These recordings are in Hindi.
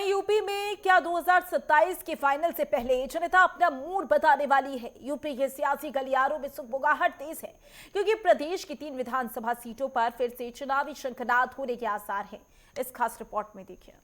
वहीं यूपी में क्या 2027 के फाइनल से पहले जनता अपना मूड बताने वाली है। यूपी के सियासी गलियारों में सुगबुगाहट तेज है क्योंकि प्रदेश की 3 विधानसभा सीटों पर फिर से चुनावी शंखनाद होने के आसार हैं। इस खास रिपोर्ट में देखिए।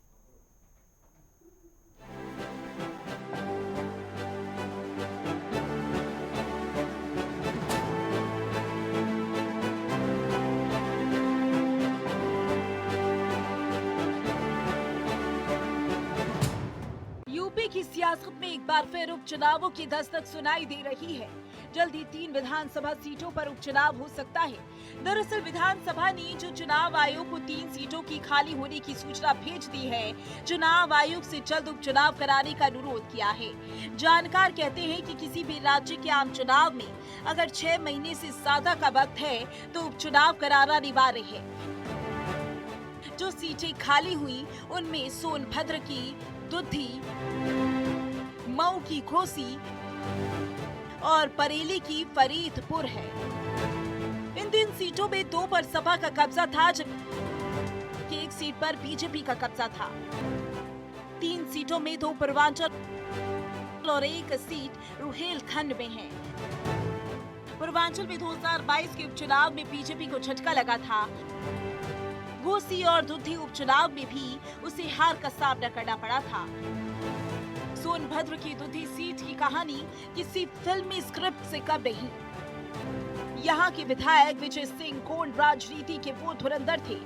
यूपी की सियासत में एक बार फिर उपचुनावों की दस्तक सुनाई दे रही है। जल्दी 3 विधानसभा सीटों पर उपचुनाव हो सकता है। दरअसल विधानसभा ने जो चुनाव आयोग को 3 सीटों की खाली होने की सूचना भेज दी है, चुनाव आयोग से जल्द उपचुनाव कराने का अनुरोध किया है। जानकार कहते हैं कि किसी भी राज्य के आम चुनाव में अगर 6 महीने से ज्यादा का वक्त है तो उपचुनाव कराना अनिवार्य है। जो सीटें खाली हुई उनमें सोनभद्र की दुद्धी, मऊ की घोसी और बरेली की फरीदपुर है। इन 3 सीटों में 2 पर सपा का कब्जा था जबकि 1 सीट पर बीजेपी का कब्जा था। 3 सीटों में 2 पूर्वांचल और 1 सीट रुहेलखंड में है। पूर्वांचल में 2022 के उपचुनाव में बीजेपी को झटका लगा था। घोसी और दुद्धी उपचुनाव में भी उसे हार का सामना करना पड़ा था। सोनभद्र की दुद्धी सीट की कहानी किसी फिल्मी स्क्रिप्ट से कम नहीं। यहाँ के विधायक विजय सिंह गोंड राजनीति के वो धुरंधर थे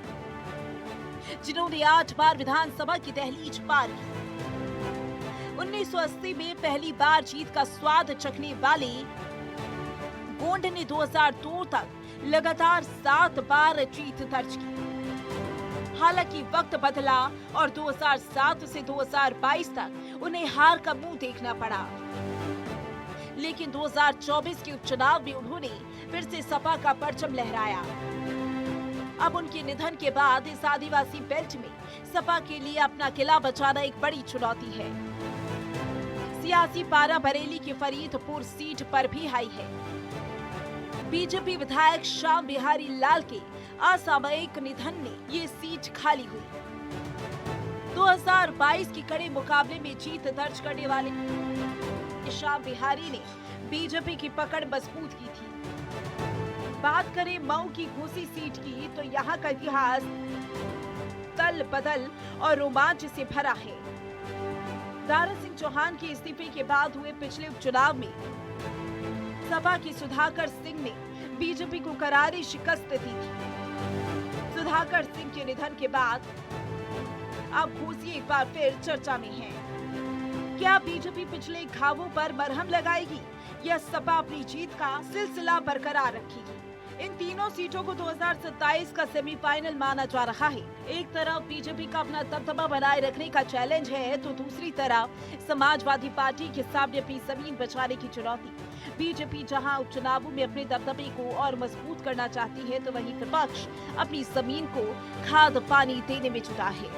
जिन्होंने 8 बार विधानसभा की दहलीज पार की। 1980 में पहली बार जीत का स्वाद चखने वाले गोंड ने 2002 तक लगातार 7 बार जीत दर्ज की। हालांकि वक्त बदला और 2007 से 2022 तक उन्हें हार का मुंह देखना पड़ा, लेकिन 2024 के उपचुनाव में उन्होंने फिर से सपा का परचम लहराया। अब उनके निधन के बाद इस आदिवासी बेल्ट में सपा के लिए अपना किला बचाना एक बड़ी चुनौती है। सियासी पारा बरेली की फरीदपुर सीट पर भी हाई है। बीजेपी विधायक श्याम बिहारी लाल के असामयिक निधन में ये सीट खाली हुई। 2022 के कड़े मुकाबले में जीत दर्ज करने वाले श्याम बिहारी ने बीजेपी की पकड़ मजबूत की थी। बात करें मऊ की घोसी सीट की तो यहाँ का इतिहास तल बदल और रोमांच से भरा है। दारा सिंह चौहान के इस्तीफे के बाद हुए पिछले उपचुनाव में सपा के सुधाकर सिंह ने बीजेपी को करारी शिकस्त दी थी। सुधाकर सिंह के निधन के बाद अब घोसी एक बार फिर चर्चा में है। क्या बीजेपी पिछले घावों पर मरहम लगाएगी या सपा अपनी जीत का सिलसिला बरकरार रखेगी? इन तीनों सीटों को 2027 का सेमीफाइनल माना जा रहा है। एक तरफ बीजेपी का अपना दबदबा बनाए रखने का चैलेंज है तो दूसरी तरफ समाजवादी पार्टी के सामने अपनी जमीन बचाने की चुनौती। बीजेपी जहां उपचुनावों में अपने दबदबे को और मजबूत करना चाहती है तो वहीं विपक्ष अपनी जमीन को खाद पानी देने में जुटा है।